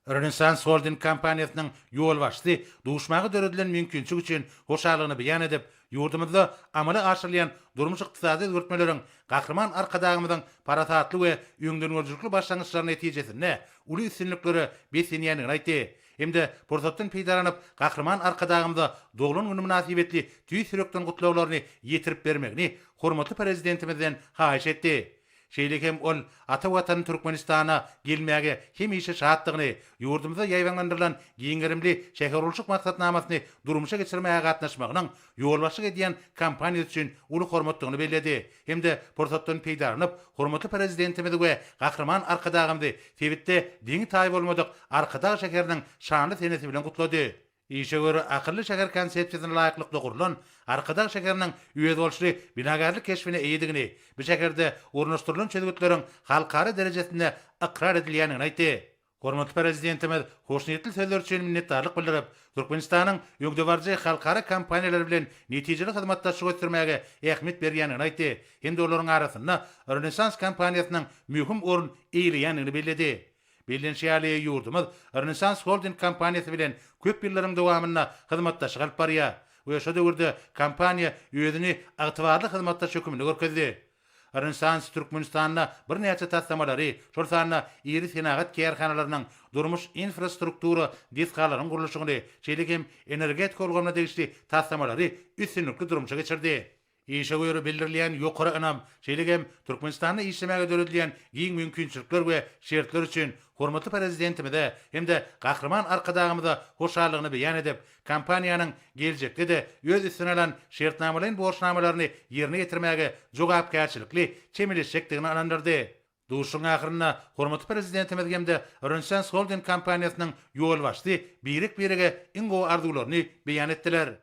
Rönesans Holding kompaniýasynyň ýol başdy duşmagy döredilen mümkinçlik üçin hoşalygyny beýan edip, ýurdumyzda amaly aşyrylan durmuş ykdysady özgertmeleriň gahrman arkadagymyzyň paratatly we öňdenwelçilikli başlangyçlaryny netijesinde uly üstünlikleri besenýändigini aýtdy. Hemde pursatdan peýdaranyp gahrman arkadagymyza doglan güni münasibetli tüý sürekden gutlawlaryny ýetirip bermegini hormatly prezidentimizden haýyş etdi. Şeýle hem ol ata watan Türkmenistana gelmäge hem işe şahatlygyny, ýurdumyza ýaýwanlandyrylan giňerimli şäherulçuk maksatnamasyny durmuşa geçirmäge gatnaşmagynyň ýolbaşyk edýän kampaniýa üçin uly hormatlygyny bellädi. Hemde pursatdan peýdaranyp hormatly prezidentimiz we gahrman arkadagymdy Tebitde diňi taý bolmadyk arkadag şäheriniň şanly senesi bilen gutlady. İşe göre akıllı şeker konsepsiýasyna laýyklykda gurulan arkadag şekeriniň üýe bolşy binagarlyk keşfine eýdigini, bu şekerde ornaşdyrylan çözgütleriň halkara derejesinde ikrar edilýänini aýtdy. Hormatly prezidentimiz hoşnýetli sözler üçin minnetdarlyk bildirip, Türkmenistanyň ýögdebarjy halkara kompaniýalary bilen netijeli hyzmatdaşlyk göstermäge ähmiýet berýänini aýtdy. Hende olaryň arasynda Rönesans kompaniýasynyň mühim orun eýilýänini bellädi. Bilinçýäli ýurdumyz Rönesans Holding kompaniýasy bilen köp ýyllaryň dowamyna hyzmatdaşlyk alyp barýar. We şo döwürde kompaniýa ýöňini agtybarly hyzmatdaş hökümini görkezdi. Rönesans Türkmenistanyna bir näçe taslamalary, şol sanyna iri senagat kärhanalarynyň durmuş infrastruktura diskalaryň gurulşyny, şeýlekim energetik bolganda degişli taslamalary üstünlikli durmuşa geçirdi. İşe göre bildirilýän ýokary anam, şeýlegem Türkmenistanda işlemäge döredilen giň mümkinçilikler we şertler üçin hormatly prezidentimize hemde gahrman arkadagymyza hoşallygyny beýan edip, kompaniýanyň geljekde de öz üstüne alan şertnamalaryň borçnamalaryny ýerine ýetirmäge jogapkärçilikli çemilişekdigini anandyrdy. Duşuň ahyryna hormatly prezidentimiz hemde Rönesans Holding kompaniýasynyň ýol başdy birik birige iň gowy arzuwlaryny beýan etdiler.